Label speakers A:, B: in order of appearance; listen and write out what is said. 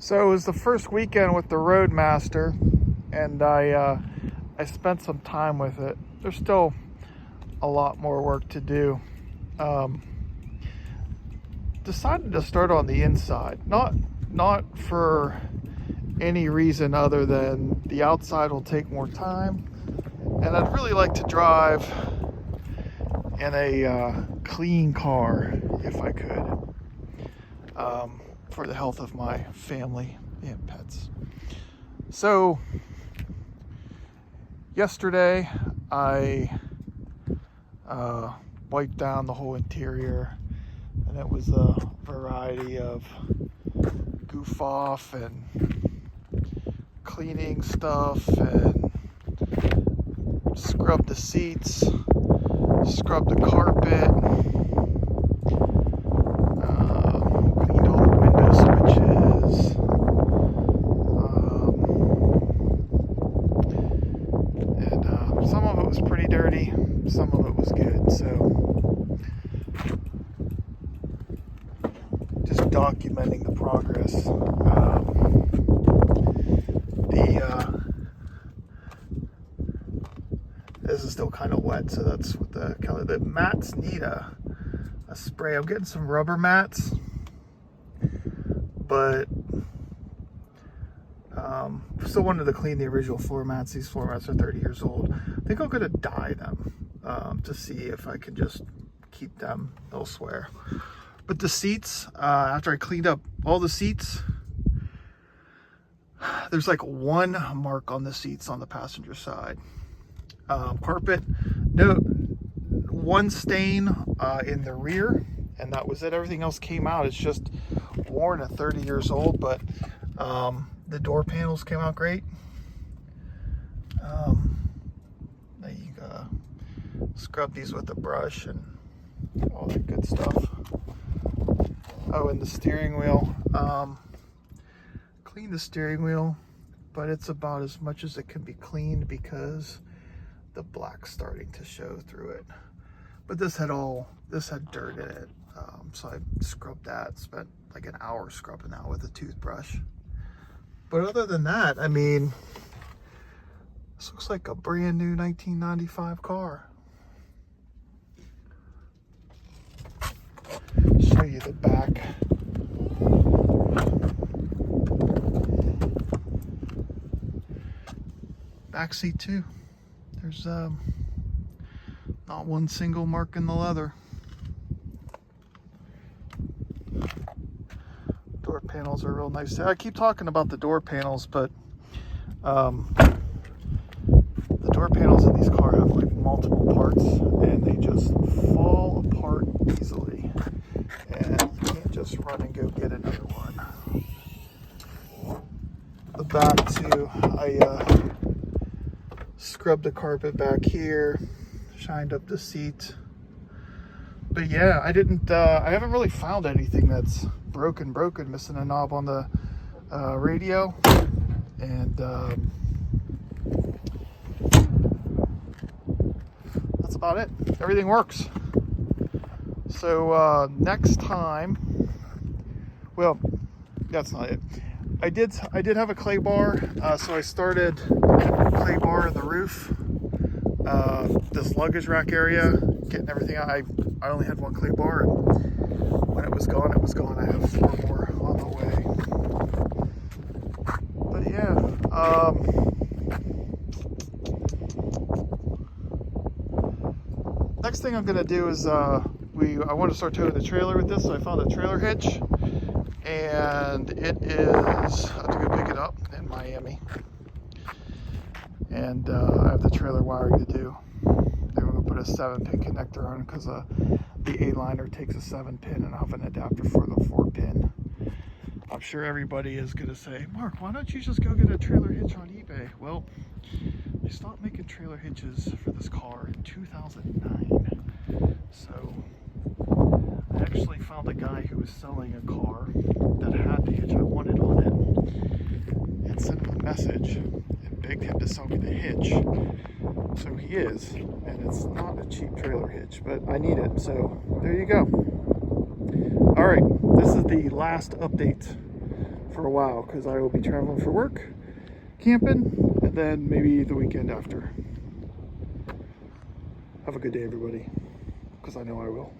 A: So it was the first weekend with the Roadmaster, and I spent some time with it. There's still a lot more work to do. Decided to start on the inside, not for any reason other than the outside will take more time, and I'd really like to drive in a clean car if I could, for the health of my family and pets. So yesterday I wiped down the whole interior, and it was a variety of goof off and cleaning stuff, and scrubbed the seats, scrubbed the carpet, cleaned all the window switches, and some of it was pretty dirty, some of it was good. So just documenting the progress. This is still kind of wet, so that's what the color. The mats need a spray. I'm getting some rubber mats, but still wanted to clean the original floor mats. These floor mats are 30 years old. I think I'm gonna dye them to see if I can just keep them elsewhere. But the seats, after I cleaned up all the seats, there's like one mark on the seats on the passenger side. Carpet, no, one stain in the rear, and that was it. Everything else came out. It's just worn at 30 years old, but the door panels came out great. You scrub these with a brush and all that good stuff. Oh, and the steering wheel. Clean the steering wheel, but it's about as much as it can be cleaned because the black's starting to show through it. But this had dirt in it, so I scrubbed that. Spent like an hour scrubbing that with a toothbrush. But other than that, I mean, this looks like a brand new 1995 car. Show you the back. Back seat too. There's not one single mark in the leather. Door panels are real nice. I keep talking about the door panels, but the door panels in these cars have like multiple parts, and they just fall apart easily, and you can't just run and go get another one. The back too, I scrubbed the carpet back here, shined up the seat. But yeah, I haven't really found anything that's broken, missing a knob on the radio, and that's about it. Everything works. So next time, well, that's not it. I did have a clay bar, so I started clay bar in the roof, this luggage rack area, getting everything out. I only had one clay bar, and when it was gone, it was gone. I have 4 more on the way. But yeah, next thing I'm gonna do is I want to start towing the trailer with this. So I found a trailer hitch, and it is, I have to go pick it up in Miami, and I have the trailer wiring to do. Then we're going to put a 7-pin connector on, because the A-liner takes a 7-pin, and I have an adapter for the 4-pin. I'm sure everybody is going to say, Mark, why don't you just go get a trailer hitch on eBay? Well, I stopped making trailer hitches for this car in 2009, so I actually found a guy who was selling a car that had the hitch I wanted on it, and sent him a message and begged him to sell me the hitch. So he is, and it's not a cheap trailer hitch, but I need it, so there you go. All right, this is the last update for a while because I will be traveling for work, camping, and then maybe the weekend after. Have a good day, everybody, because I know I will.